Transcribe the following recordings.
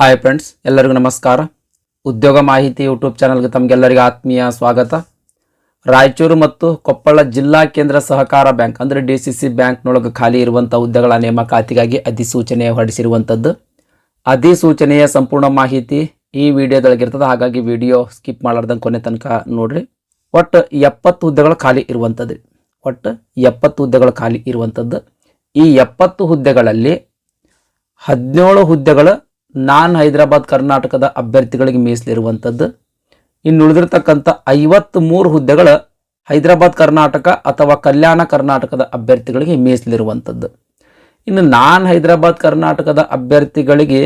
Hi friends, ಎಲ್ಲರಿಗೂ ನಮಸ್ಕಾರ. ಉದ್ಯೋಗ ಮಾಹಿತಿ ಯೂಟ್ಯೂಬ್ ಚಾನಲ್ಗೆ ತಮಗೆಲ್ಲರಿಗೂ ಆತ್ಮೀಯ ಸ್ವಾಗತ. ರಾಯಚೂರು ಮತ್ತು ಕೊಪ್ಪಳ ಜಿಲ್ಲಾ ಕೇಂದ್ರ ಸಹಕಾರ ಬ್ಯಾಂಕ್ ಅಂದರೆ DCC ಬ್ಯಾಂಕ್ನೊಳಗೆ ಖಾಲಿ ಇರುವಂಥ ಹುದ್ದೆಗಳ ನೇಮಕಾತಿಗಾಗಿ ಅಧಿಸೂಚನೆ ಹೊರಡಿಸಿರುವಂಥದ್ದು. ಅಧಿಸೂಚನೆಯ ಸಂಪೂರ್ಣ ಮಾಹಿತಿ ಈ ವಿಡಿಯೋದೊಳಗಿರ್ತದೆ, ಹಾಗಾಗಿ ವಿಡಿಯೋ ಸ್ಕಿಪ್ ಮಾಡಲಾರ್ದಂಗೆ ಕೊನೆ ತನಕ ನೋಡ್ರಿ. ಒಟ್ಟು 70 ಹುದ್ದೆಗಳು ಖಾಲಿ ಇರುವಂಥದ್ದು. ಒಟ್ಟು 70 ಹುದ್ದೆಗಳು ಖಾಲಿ ಇರುವಂಥದ್ದು. ಈ 70 ಹುದ್ದೆಗಳಲ್ಲಿ 17 ಹುದ್ದೆಗಳು ನಾನ್ ಹೈದರಾಬಾದ್ ಕರ್ನಾಟಕದ ಅಭ್ಯರ್ಥಿಗಳಿಗೆ ಮೀಸಲಿರುವಂಥದ್ದು. ಇನ್ನು ಉಳಿದಿರತಕ್ಕಂಥ 53 ಹುದ್ದೆಗಳು ಹೈದರಾಬಾದ್ ಕರ್ನಾಟಕ ಅಥವಾ ಕಲ್ಯಾಣ ಕರ್ನಾಟಕದ ಅಭ್ಯರ್ಥಿಗಳಿಗೆ ಮೀಸಲಿರುವಂಥದ್ದು. ಇನ್ನು ನಾನ್ ಹೈದರಾಬಾದ್ ಕರ್ನಾಟಕದ ಅಭ್ಯರ್ಥಿಗಳಿಗೆ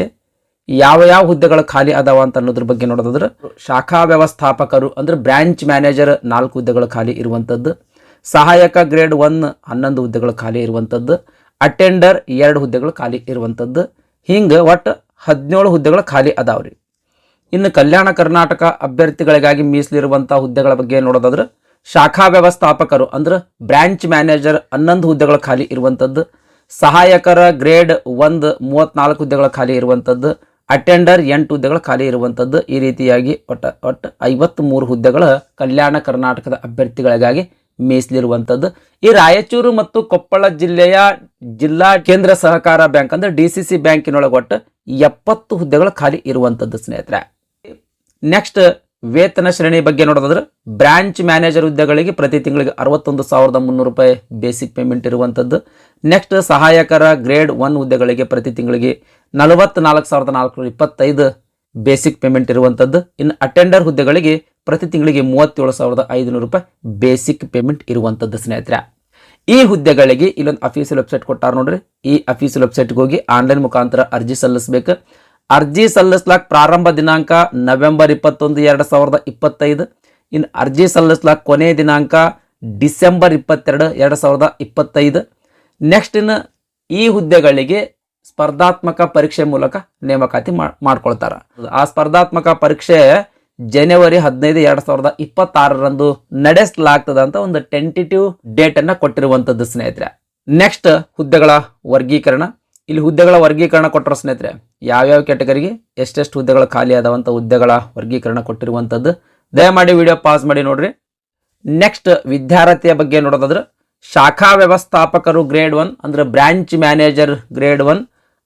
ಯಾವ ಹುದ್ದೆಗಳು ಖಾಲಿ ಅದಾವ ಅಂತ ಅನ್ನೋದ್ರ ಬಗ್ಗೆ ನೋಡೋದಾದ್ರೆ, ಶಾಖಾ ವ್ಯವಸ್ಥಾಪಕರು ಅಂದ್ರೆ ಬ್ರಾಂಚ್ ಮ್ಯಾನೇಜರ್ 4 ಹುದ್ದೆಗಳು ಖಾಲಿ ಇರುವಂಥದ್ದು. ಸಹಾಯಕ ಗ್ರೇಡ್ 1 11 ಹುದ್ದೆಗಳು ಖಾಲಿ ಇರುವಂಥದ್ದು. ಅಟೆಂಡರ್ 2 ಹುದ್ದೆಗಳು ಖಾಲಿ ಇರುವಂಥದ್ದು. ಹಿಂಗೆ ಒಟ್ಟು 17 ಹುದ್ದೆಗಳು ಖಾಲಿ ಅದಾವ್ರಿ. ಇನ್ನು ಕಲ್ಯಾಣ ಕರ್ನಾಟಕ ಅಭ್ಯರ್ಥಿಗಳಿಗಾಗಿ ಮೀಸಲಿರುವಂಥ ಹುದ್ದೆಗಳ ಬಗ್ಗೆ ನೋಡೋದಾದ್ರೆ, ಶಾಖಾ ವ್ಯವಸ್ಥಾಪಕರು ಅಂದ್ರೆ ಬ್ರಾಂಚ್ ಮ್ಯಾನೇಜರ್ 11 ಹುದ್ದೆಗಳು ಖಾಲಿ ಇರುವಂಥದ್ದು. ಸಹಾಯಕರ ಗ್ರೇಡ್ 1 34 ಹುದ್ದೆಗಳು ಖಾಲಿ ಇರುವಂಥದ್ದು. ಅಟೆಂಡರ್ 8 ಹುದ್ದೆಗಳು ಖಾಲಿ ಇರುವಂಥದ್ದು. ಈ ರೀತಿಯಾಗಿ ಒಟ್ಟು 53 ಹುದ್ದೆಗಳು ಕಲ್ಯಾಣ ಕರ್ನಾಟಕದ ಅಭ್ಯರ್ಥಿಗಳಿಗಾಗಿ ಮೀಸಲಿರುವಂಥದ್ದು. ಈ ರಾಯಚೂರು ಮತ್ತು ಕೊಪ್ಪಳ ಜಿಲ್ಲೆಯ ಜಿಲ್ಲಾ ಕೇಂದ್ರ ಸಹಕಾರ ಬ್ಯಾಂಕ್ ಅಂದ್ರೆ DCC ಬ್ಯಾಂಕಿನೊಳಗೆ ಒಟ್ಟು 70 ಹುದ್ದೆಗಳು ಖಾಲಿ ಇರುವಂಥದ್ದು ಸ್ನೇಹಿತರೆ. ನೆಕ್ಸ್ಟ್ ವೇತನ ಶ್ರೇಣಿ ಬಗ್ಗೆ ನೋಡೋದಾದ್ರೆ, ಬ್ರಾಂಚ್ ಮ್ಯಾನೇಜರ್ ಹುದ್ದೆಗಳಿಗೆ ಪ್ರತಿ ತಿಂಗಳಿಗೆ 61,300 ರೂಪಾಯಿ ಬೇಸಿಕ್ ಪೇಮೆಂಟ್ ಇರುವಂಥದ್ದು. ನೆಕ್ಸ್ಟ್ ಸಹಾಯಕರ ಗ್ರೇಡ್ 1 ಹುದ್ದೆಗಳಿಗೆ ಪ್ರತಿ ತಿಂಗಳಿಗೆ 44,425 ಬೇಸಿಕ್ ಪೇಮೆಂಟ್ ಇರುವಂಥದ್ದು. ಇನ್ನು ಅಟೆಂಡರ್ ಹುದ್ದೆಗಳಿಗೆ ಪ್ರತಿ ತಿಂಗಳಿಗೆ 37,500 ರೂಪಾಯಿ ಬೇಸಿಕ್ ಪೇಮೆಂಟ್ ಇರುವಂಥದ್ದು ಸ್ನೇಹಿತರೆ. ಈ ಹುದ್ದೆಗಳಿಗೆ ಇಲ್ಲೊಂದು ಅಫೀಸಿಯಲ್ ವೆಬ್ಸೈಟ್ ಕೊಟ್ಟಾರ ನೋಡ್ರಿ. ಈ ಅಫೀಸಿಯಲ್ ವೆಬ್ಸೈಟ್ಗೆ ಹೋಗಿ ಆನ್ಲೈನ್ ಮುಖಾಂತರ ಅರ್ಜಿ ಸಲ್ಲಿಸಬೇಕು. ಅರ್ಜಿ ಸಲ್ಲಿಸ್ಲಾಕ್ ಪ್ರಾರಂಭ ದಿನಾಂಕ ನವೆಂಬರ್ 21, 2025. ಇನ್ನು ಅರ್ಜಿ ಸಲ್ಲಿಸ್ಲಾಕ್ ಕೊನೆಯ ದಿನಾಂಕ ಡಿಸೆಂಬರ್ 22, 2025. ನೆಕ್ಸ್ಟ್ ಇನ್ನು ಈ ಹುದ್ದೆಗಳಿಗೆ ಸ್ಪರ್ಧಾತ್ಮಕ ಪರೀಕ್ಷೆ ಮೂಲಕ ನೇಮಕಾತಿ ಮಾಡ್ಕೊಳ್ತಾರ. ಆ ಸ್ಪರ್ಧಾತ್ಮಕ ಪರೀಕ್ಷೆ ಜನವರಿ 15, 2026 ನಡೆಸಲಾಗ್ತದ ಅಂತ ಒಂದು ಟೆಂಟೇಟಿವ್ ಡೇಟ್ ಅನ್ನ ಕೊಟ್ಟಿರುವಂತದ್ದು ಸ್ನೇಹಿತರೆ. ನೆಕ್ಸ್ಟ್ ಹುದ್ದೆಗಳ ವರ್ಗೀಕರಣ. ಇಲ್ಲಿ ಹುದ್ದೆಗಳ ವರ್ಗೀಕರಣ ಕೊಟ್ಟರು ಸ್ನೇಹಿತರೆ. ಯಾವ್ಯಾವ ಕ್ಯಾಟಗರಿಗೆ ಎಷ್ಟೆಷ್ಟು ಹುದ್ದೆಗಳು ಖಾಲಿ ಆದವಂತ ಹುದ್ದೆಗಳ ವರ್ಗೀಕರಣ ಕೊಟ್ಟಿರುವಂತದ್ದು. ದಯಮಾಡಿ ವಿಡಿಯೋ ಪಾಸ್ ಮಾಡಿ ನೋಡ್ರಿ. ನೆಕ್ಸ್ಟ್ ವಿದ್ಯಾರ್ಥಿಯ ಬಗ್ಗೆ ನೋಡೋದಾದ್ರೆ, ಶಾಖಾ ವ್ಯವಸ್ಥಾಪಕರು ಗ್ರೇಡ್ 1 ಅಂದ್ರೆ ಬ್ರಾಂಚ್ ಮ್ಯಾನೇಜರ್ ಗ್ರೇಡ್ 1,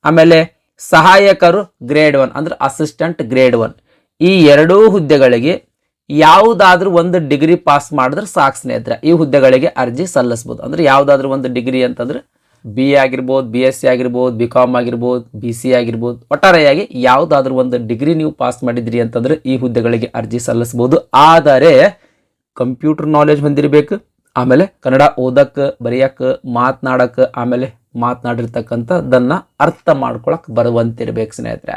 ಆಮೇಲೆ ಸಹಾಯಕರು ಗ್ರೇಡ್ 1 ಅಂದ್ರೆ ಅಸಿಸ್ಟೆಂಟ್ ಗ್ರೇಡ್ 1. ಈ ಎರಡೂ ಹುದ್ದೆಗಳಿಗೆ ಯಾವುದಾದ್ರೂ ಒಂದು ಡಿಗ್ರಿ ಪಾಸ್ ಮಾಡಿದ್ರೆ ಸಾಕು ಸ್ನೇಹಿತರೆ. ಈ ಹುದ್ದೆಗಳಿಗೆ ಅರ್ಜಿ ಸಲ್ಲಿಸ್ಬೋದು. ಅಂದ್ರೆ ಯಾವುದಾದ್ರೂ ಒಂದು ಡಿಗ್ರಿ ಅಂತಂದ್ರೆ BA ಆಗಿರ್ಬೋದು, BSc ಆಗಿರ್ಬೋದು, BCom ಆಗಿರ್ಬೋದು, BC ಆಗಿರ್ಬೋದು, ಒಟ್ಟಾರೆಯಾಗಿ ಯಾವುದಾದ್ರೂ ಒಂದು ಡಿಗ್ರಿ ನೀವು ಪಾಸ್ ಮಾಡಿದ್ರಿ ಅಂತಂದ್ರೆ ಈ ಹುದ್ದೆಗಳಿಗೆ ಅರ್ಜಿ ಸಲ್ಲಿಸ್ಬೋದು. ಆದರೆ ಕಂಪ್ಯೂಟರ್ ನಾಲೆಜ್ ಹೊಂದಿರಬೇಕು, ಆಮೇಲೆ ಕನ್ನಡ ಓದಕ್ಕೆ ಬರೆಯಕ್ಕೆ ಮಾತನಾಡಕ್ಕೆ, ಆಮೇಲೆ ಮಾತನಾಡಿರ್ತಕ್ಕಂಥದ್ದನ್ನು ಅರ್ಥ ಮಾಡ್ಕೊಳಕ್ ಬರುವಂತಿರ್ಬೇಕು ಸ್ನೇಹಿತರೆ.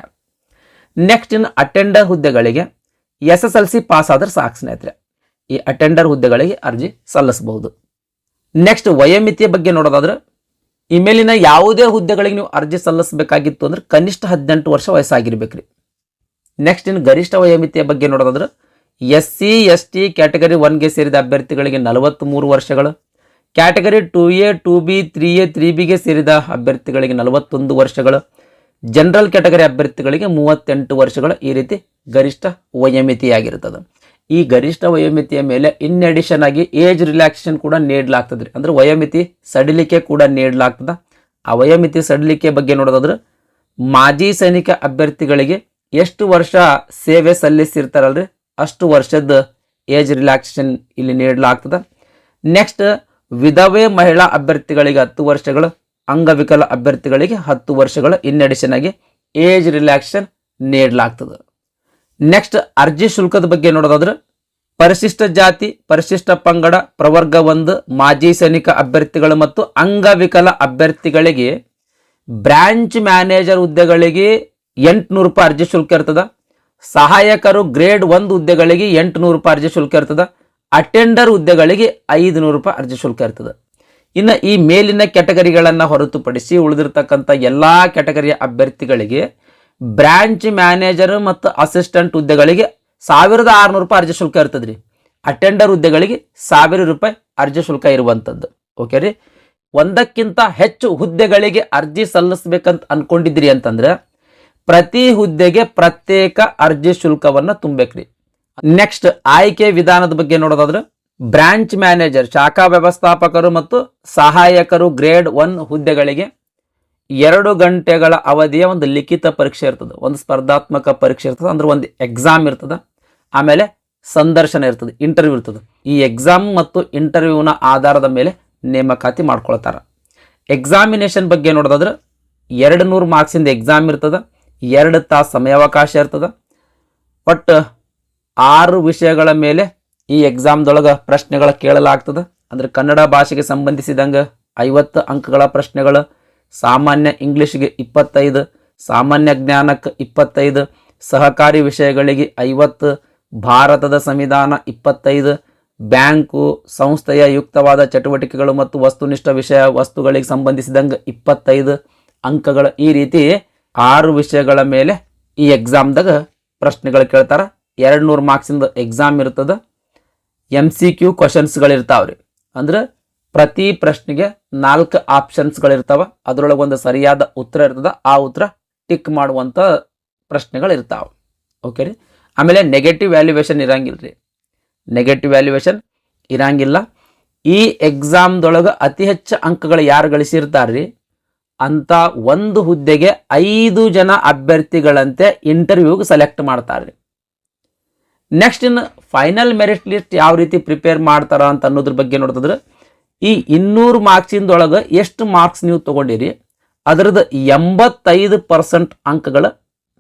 ನೆಕ್ಸ್ಟ್ ಇನ್ನು ಅಟೆಂಡರ್ ಹುದ್ದೆಗಳಿಗೆ SSLC ಪಾಸ್ ಆದ್ರೆ ಸಾಕು ಸ್ನೇಹಿತರೆ. ಈ ಅಟೆಂಡರ್ ಹುದ್ದೆಗಳಿಗೆ ಅರ್ಜಿ ಸಲ್ಲಿಸಬಹುದು. ನೆಕ್ಸ್ಟ್ ವಯೋಮಿತಿಯ ಬಗ್ಗೆ ನೋಡೋದಾದ್ರೆ, ಈ ಮೇಲಿನ ಯಾವುದೇ ಹುದ್ದೆಗಳಿಗೆ ನೀವು ಅರ್ಜಿ ಸಲ್ಲಿಸಬೇಕಾಗಿತ್ತು ಅಂದ್ರೆ ಕನಿಷ್ಠ 18 ವರ್ಷ ವಯಸ್ಸಾಗಿರ್ಬೇಕ್ರಿ. ನೆಕ್ಸ್ಟ್ ಇನ್ನು ಗರಿಷ್ಠ ವಯೋಮಿತಿಯ ಬಗ್ಗೆ ನೋಡೋದಾದ್ರೆ, SC ST ಕ್ಯಾಟಗರಿ 1ಗೆ ಸೇರಿದ ಅಭ್ಯರ್ಥಿಗಳಿಗೆ 43 ವರ್ಷಗಳು, ಕ್ಯಾಟಗರಿ 2A 2B 3A 3Bಗೆ ಸೇರಿದ ಅಭ್ಯರ್ಥಿಗಳಿಗೆ 41 ವರ್ಷಗಳು, ಜನರಲ್ ಕ್ಯಾಟಗರಿ ಅಭ್ಯರ್ಥಿಗಳಿಗೆ 38 ವರ್ಷಗಳು. ಈ ರೀತಿ ಗರಿಷ್ಠ ವಯೋಮಿತಿಯಾಗಿರ್ತದೆ. ಈ ಗರಿಷ್ಠ ವಯೋಮಿತಿಯ ಮೇಲೆ ಇನ್ ಅಡಿಷನ್ ಆಗಿ ಏಜ್ ರಿಲ್ಯಾಕ್ಸೇಷನ್ ಕೂಡ ನೀಡಲಾಗ್ತದ್ರಿ. ಅಂದ್ರೆ ವಯೋಮಿತಿ ಸಡಿಲಿಕೆ ಕೂಡ ನೀಡಲಾಗ್ತದ. ಆ ವಯೋಮಿತಿ ಸಡಿಲಿಕೆ ಬಗ್ಗೆ ನೋಡೋದಾದ್ರೆ, ಮಾಜಿ ಸೈನಿಕ ಅಭ್ಯರ್ಥಿಗಳಿಗೆ ಎಷ್ಟು ವರ್ಷ ಸೇವೆ ಸಲ್ಲಿಸಿರ್ತಾರಲ್ರಿ ಅಷ್ಟು ವರ್ಷದ ಏಜ್ ರಿಲ್ಯಾಕ್ಸೇಷನ್ ಇಲ್ಲಿ ನೀಡಲಾಗ್ತದ. ನೆಕ್ಸ್ಟ್ ವಿಧವೆ ಮಹಿಳಾ ಅಭ್ಯರ್ಥಿಗಳಿಗೆ 10 ವರ್ಷಗಳು, ಅಂಗವಿಕಲ ಅಭ್ಯರ್ಥಿಗಳಿಗೆ 10 ವರ್ಷಗಳು ಇನ್ ಅಡಿಷನ್ ಆಗಿ ಏಜ್ ರಿಲ್ಯಾಕ್ಸೇಷನ್ ನೀಡಲಾಗ್ತದೆ. ನೆಕ್ಸ್ಟ್ ಅರ್ಜಿ ಶುಲ್ಕದ ಬಗ್ಗೆ ನೋಡೋದಾದ್ರೆ, ಪರಿಶಿಷ್ಟ ಜಾತಿ, ಪರಿಶಿಷ್ಟ ಪಂಗಡ, ಪ್ರವರ್ಗ 1 ಮಾಜಿ ಸೈನಿಕ ಅಭ್ಯರ್ಥಿಗಳು ಮತ್ತು ಅಂಗವಿಕಲ ಅಭ್ಯರ್ಥಿಗಳಿಗೆ ಬ್ರಾಂಚ್ ಮ್ಯಾನೇಜರ್ ಹುದ್ದೆಗಳಿಗೆ 800 ರೂಪಾಯಿ ಅರ್ಜಿ ಶುಲ್ಕ ಇರ್ತದ. ಸಹಾಯಕರು ಗ್ರೇಡ್ 1 ಹುದ್ದೆಗಳಿಗೆ 800 ರೂಪಾಯಿ ಅರ್ಜಿ ಶುಲ್ಕ ಇರ್ತದ. ಅಟೆಂಡರ್ ಹುದ್ದೆಗಳಿಗೆ 500 ರೂಪಾಯಿ ಅರ್ಜಿ ಶುಲ್ಕ ಇರ್ತದೆ. ಇನ್ನು ಈ ಮೇಲಿನ ಕ್ಯಾಟಗರಿಗಳನ್ನು ಹೊರತುಪಡಿಸಿ ಉಳಿದಿರ್ತಕ್ಕಂಥ ಎಲ್ಲಾ ಕ್ಯಾಟಗರಿಯ ಅಭ್ಯರ್ಥಿಗಳಿಗೆ ಬ್ರಾಂಚ್ ಮ್ಯಾನೇಜರ್ ಮತ್ತು ಅಸಿಸ್ಟೆಂಟ್ ಹುದ್ದೆಗಳಿಗೆ 1,600 ರೂಪಾಯಿ ಅರ್ಜಿ ಶುಲ್ಕ ಇರ್ತದ್ರಿ. ಅಟೆಂಡರ್ ಹುದ್ದೆಗಳಿಗೆ 1,000 ರೂಪಾಯಿ ಅರ್ಜಿ ಶುಲ್ಕ ಇರುವಂಥದ್ದು. ಓಕೆ ರೀ. ಒಂದಕ್ಕಿಂತ ಹೆಚ್ಚು ಹುದ್ದೆಗಳಿಗೆ ಅರ್ಜಿ ಸಲ್ಲಿಸಬೇಕಂತ ಅನ್ಕೊಂಡಿದ್ರಿ ಅಂತಂದ್ರೆ ಪ್ರತಿ ಹುದ್ದೆಗೆ ಪ್ರತ್ಯೇಕ ಅರ್ಜಿ ಶುಲ್ಕವನ್ನು ತುಂಬಬೇಕ್ರಿ. ನೆಕ್ಸ್ಟ್ ಆಯ್ಕೆ ವಿಧಾನದ ಬಗ್ಗೆ ನೋಡೋದಾದ್ರೆ ಬ್ರಾಂಚ್ ಮ್ಯಾನೇಜರ್ ಶಾಖಾ ವ್ಯವಸ್ಥಾಪಕರು ಮತ್ತು ಸಹಾಯಕರು ಗ್ರೇಡ್ 1 ಹುದ್ದೆಗಳಿಗೆ 2 ಗಂಟೆಗಳ ಅವಧಿಯ ಒಂದು ಲಿಖಿತ ಪರೀಕ್ಷೆ ಇರ್ತದೆ, ಒಂದು ಸ್ಪರ್ಧಾತ್ಮಕ ಪರೀಕ್ಷೆ ಇರ್ತದೆ, ಅಂದ್ರೆ ಒಂದು ಎಕ್ಸಾಮ್ ಇರ್ತದೆ, ಆಮೇಲೆ ಸಂದರ್ಶನ ಇರ್ತದೆ, ಇಂಟರ್ವ್ಯೂ ಇರ್ತದೆ. ಈ ಎಕ್ಸಾಮ್ ಮತ್ತು ಇಂಟರ್ವ್ಯೂನ ಆಧಾರದ ಮೇಲೆ ನೇಮಕಾತಿ ಮಾಡ್ಕೊಳ್ತಾರೆ. ಎಕ್ಸಾಮಿನೇಷನ್ ಬಗ್ಗೆ ನೋಡೋದಾದ್ರೆ 200 ಮಾರ್ಕ್ಸಿಂದ ಎಕ್ಸಾಮ್ ಇರ್ತದೆ, 2 ತಾಸು ಸಮಯಾವಕಾಶ ಇರ್ತದೆ. ಒಟ್ಟು 6 ವಿಷಯಗಳ ಮೇಲೆ ಈ ಎಕ್ಸಾಮ್ದೊಳಗೆ ಪ್ರಶ್ನೆಗಳ ಕೇಳಲಾಗ್ತದೆ. ಅಂದರೆ ಕನ್ನಡ ಭಾಷೆಗೆ ಸಂಬಂಧಿಸಿದಂಗೆ 50 ಅಂಕಗಳ ಪ್ರಶ್ನೆಗಳು, ಸಾಮಾನ್ಯ ಇಂಗ್ಲೀಷ್ಗೆ 25, ಸಾಮಾನ್ಯ ಜ್ಞಾನಕ್ಕೆ 25, ಸಹಕಾರಿ ವಿಷಯಗಳಿಗೆ 50, ಭಾರತದ ಸಂವಿಧಾನ 25, ಬ್ಯಾಂಕು ಸಂಸ್ಥೆಯ ಯುಕ್ತವಾದ ಚಟುವಟಿಕೆಗಳು ಮತ್ತು ವಸ್ತುನಿಷ್ಠ ವಿಷಯ ವಸ್ತುಗಳಿಗೆ ಸಂಬಂಧಿಸಿದಂಗೆ 25 ಅಂಕಗಳು. ಈ ರೀತಿ 6 ವಿಷಯಗಳ ಮೇಲೆ ಈ ಎಕ್ಸಾಮ್ದಾಗ ಪ್ರಶ್ನೆಗಳು ಕೇಳ್ತಾರೆ. 200 ಮಾರ್ಕ್ಸಿಂದ ಎಕ್ಸಾಮ್ ಇರ್ತದೆ. MCQ ಕ್ವಶನ್ಸ್ಗಳಿರ್ತಾವ್ರಿ. ಅಂದ್ರೆ ಪ್ರತಿ ಪ್ರಶ್ನೆಗೆ 4 ಆಪ್ಷನ್ಸ್ಗಳಿರ್ತಾವೆ, ಅದರೊಳಗೆ ಒಂದು ಸರಿಯಾದ ಉತ್ತರ ಇರ್ತದೆ, ಆ ಉತ್ತರ ಟಿಕ್ ಮಾಡುವಂಥ ಪ್ರಶ್ನೆಗಳಿರ್ತಾವೆ. ಓಕೆ ರೀ. ಆಮೇಲೆ ನೆಗೆಟಿವ್ ವ್ಯಾಲ್ಯೂಯೇಷನ್ ಇರಂಗಿಲ್ಲ ರೀ, ನೆಗೆಟಿವ್ ವ್ಯಾಲ್ಯೂಯೇಷನ್ ಇರಂಗಿಲ್ಲ. ಈ ಎಕ್ಸಾಮ್ದೊಳಗೆ ಅತಿ ಹೆಚ್ಚು ಅಂಕಗಳು ಯಾರು ಗಳಿಸಿರ್ತಾರ್ರಿ ಅಂತ ಒಂದು ಹುದ್ದೆಗೆ 5 ಜನ ಅಭ್ಯರ್ಥಿಗಳಂತೆ ಇಂಟರ್ವ್ಯೂಗೆ ಸೆಲೆಕ್ಟ್ ಮಾಡ್ತಾರೆ. ನೆಕ್ಸ್ಟ್ ಇನ್ನು ಫೈನಲ್ ಮೆರಿಟ್ ಲಿಸ್ಟ್ ಯಾವ ರೀತಿ ಪ್ರಿಪೇರ್ ಮಾಡ್ತಾರ ಅಂತ ಅನ್ನೋದ್ರ ಬಗ್ಗೆ ನೋಡಿದ್ರೆ ಈ 200 ಮಾರ್ಕ್ಸಿಂದೊಳಗೆ ಎಷ್ಟು ಮಾರ್ಕ್ಸ್ ನೀವು ತೊಗೊಂಡಿರಿ ಅದರದ್ದು 85% ಅಂಕಗಳ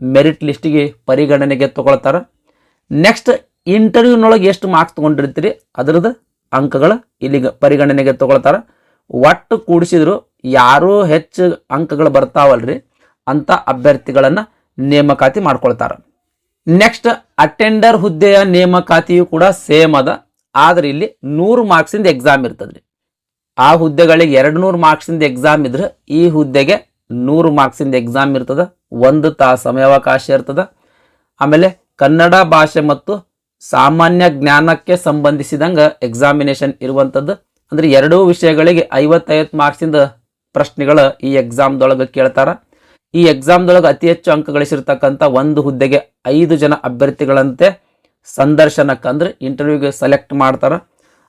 ಮೆರಿಟ್ ಲಿಸ್ಟಿಗೆ ಪರಿಗಣನೆಗೆ ತಗೊಳ್ತಾರೆ. ನೆಕ್ಸ್ಟ್ ಇಂಟರ್ವ್ಯೂನೊಳಗೆ ಎಷ್ಟು ಮಾರ್ಕ್ಸ್ ತೊಗೊಂಡಿರ್ತೀರಿ ಅದರದ್ದು ಅಂಕಗಳು ಇಲ್ಲಿಗೆ ಪರಿಗಣನೆಗೆ ತಗೊಳ್ತಾರೆ. ಒಟ್ಟು ಕೂಡಿಸಿದ್ರು ಯಾರೂ ಹೆಚ್ಚು ಅಂಕಗಳು ಬರ್ತಾವಲ್ರಿ ಅಂತ ಅಭ್ಯರ್ಥಿಗಳನ್ನು ನೇಮಕಾತಿ ಮಾಡ್ಕೊಳ್ತಾರೆ. ನೆಕ್ಸ್ಟ್ ಅಟೆಂಡರ್ ಹುದ್ದೆಯ ನೇಮಕಾತಿಯು ಕೂಡ ಸೇಮ್ ಅದ, ಆದರೆ ಇಲ್ಲಿ 100 ಮಾರ್ಕ್ಸಿಂದ ಎಕ್ಸಾಮ್ ಇರ್ತದ್ರಿ. ಆ ಹುದ್ದೆಗಳಿಗೆ 200 ಮಾರ್ಕ್ಸಿಂದ ಎಕ್ಸಾಮ್ ಇದ್ರೆ ಈ ಹುದ್ದೆಗೆ 100 ಮಾರ್ಕ್ಸಿಂದ ಎಕ್ಸಾಮ್ ಇರ್ತದೆ, 1 ತಾಸು ಸಮಯಾವಕಾಶ ಇರ್ತದೆ. ಆಮೇಲೆ ಕನ್ನಡ ಭಾಷೆ ಮತ್ತು ಸಾಮಾನ್ಯ ಜ್ಞಾನಕ್ಕೆ ಸಂಬಂಧಿಸಿದಂಗೆ ಎಕ್ಸಾಮಿನೇಷನ್ ಇರುವಂಥದ್ದು. ಅಂದರೆ 2 ವಿಷಯಗಳಿಗೆ 50 ಮಾರ್ಕ್ಸಿಂದ ಪ್ರಶ್ನೆಗಳು ಈ ಎಕ್ಸಾಮ್ದೊಳಗೆ ಕೇಳ್ತಾರೆ. ಈ ಎಕ್ಸಾಮ್ದೊಳಗೆ ಅತಿ ಹೆಚ್ಚು ಅಂಕ ಗಳಿಸಿರ್ತಕ್ಕಂಥ ಒಂದು ಹುದ್ದೆಗೆ 5 ಜನ ಅಭ್ಯರ್ಥಿಗಳಂತೆ ಸಂದರ್ಶನಕ್ಕೆ ಅಂದರೆ ಇಂಟರ್ವ್ಯೂಗೆ ಸೆಲೆಕ್ಟ್ ಮಾಡ್ತಾರೆ.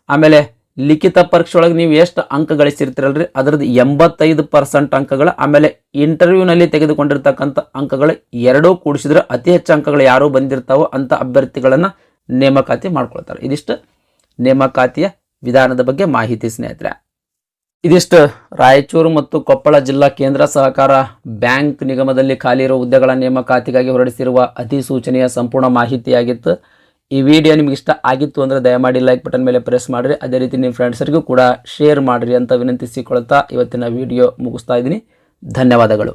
ಆಮೇಲೆ ಲಿಖಿತ ಪರೀಕ್ಷೆ ಒಳಗೆ ನೀವು ಎಷ್ಟು ಅಂಕ ಗಳಿಸಿರ್ತೀರಲ್ರಿ ಅದರದ್ದು 85% ಅಂಕಗಳು. ಆಮೇಲೆ ಇಂಟರ್ವ್ಯೂನಲ್ಲಿ ತೆಗೆದುಕೊಂಡಿರ್ತಕ್ಕಂಥ ಅಂಕಗಳು 2 ಕೂಡಿಸಿದ್ರೆ ಅತಿ ಹೆಚ್ಚು ಅಂಕಗಳು ಯಾರು ಬಂದಿರ್ತಾವೋ ಅಂಥ ಅಭ್ಯರ್ಥಿಗಳನ್ನು ನೇಮಕಾತಿ ಮಾಡ್ಕೊಳ್ತಾರೆ. ಇದಿಷ್ಟು ನೇಮಕಾತಿಯ ವಿಧಾನದ ಬಗ್ಗೆ ಮಾಹಿತಿ ಸ್ನೇಹಿತರೆ. ಇದಿಷ್ಟು ರಾಯಚೂರು ಮತ್ತು ಕೊಪ್ಪಳ ಜಿಲ್ಲಾ ಕೇಂದ್ರ ಸಹಕಾರ ಬ್ಯಾಂಕ್ ನಿಗಮದಲ್ಲಿ ಖಾಲಿ ಇರುವ ಹುದ್ದೆಗಳ ನೇಮಕಾತಿಗಾಗಿ ಹೊರಡಿಸಿರುವ ಅಧಿಸೂಚನೆಯ ಸಂಪೂರ್ಣ ಮಾಹಿತಿಯಾಗಿತ್ತು. ಈ ವಿಡಿಯೋ ನಿಮ್ಗೆ ಇಷ್ಟ ಆಗಿತ್ತು ಅಂದರೆ ದಯಮಾಡಿ ಲೈಕ್ ಬಟನ್ ಮೇಲೆ ಪ್ರೆಸ್ ಮಾಡಿರಿ, ಅದೇ ರೀತಿ ನಿಮ್ಮ ಫ್ರೆಂಡ್ಸರಿಗೂ ಕೂಡ ಶೇರ್ ಮಾಡಿರಿ ಅಂತ ವಿನಂತಿಸಿಕೊಳ್ತಾ ಇವತ್ತಿನ ವಿಡಿಯೋ ಮುಗಿಸ್ತಾ ಇದ್ದೀನಿ. ಧನ್ಯವಾದಗಳು.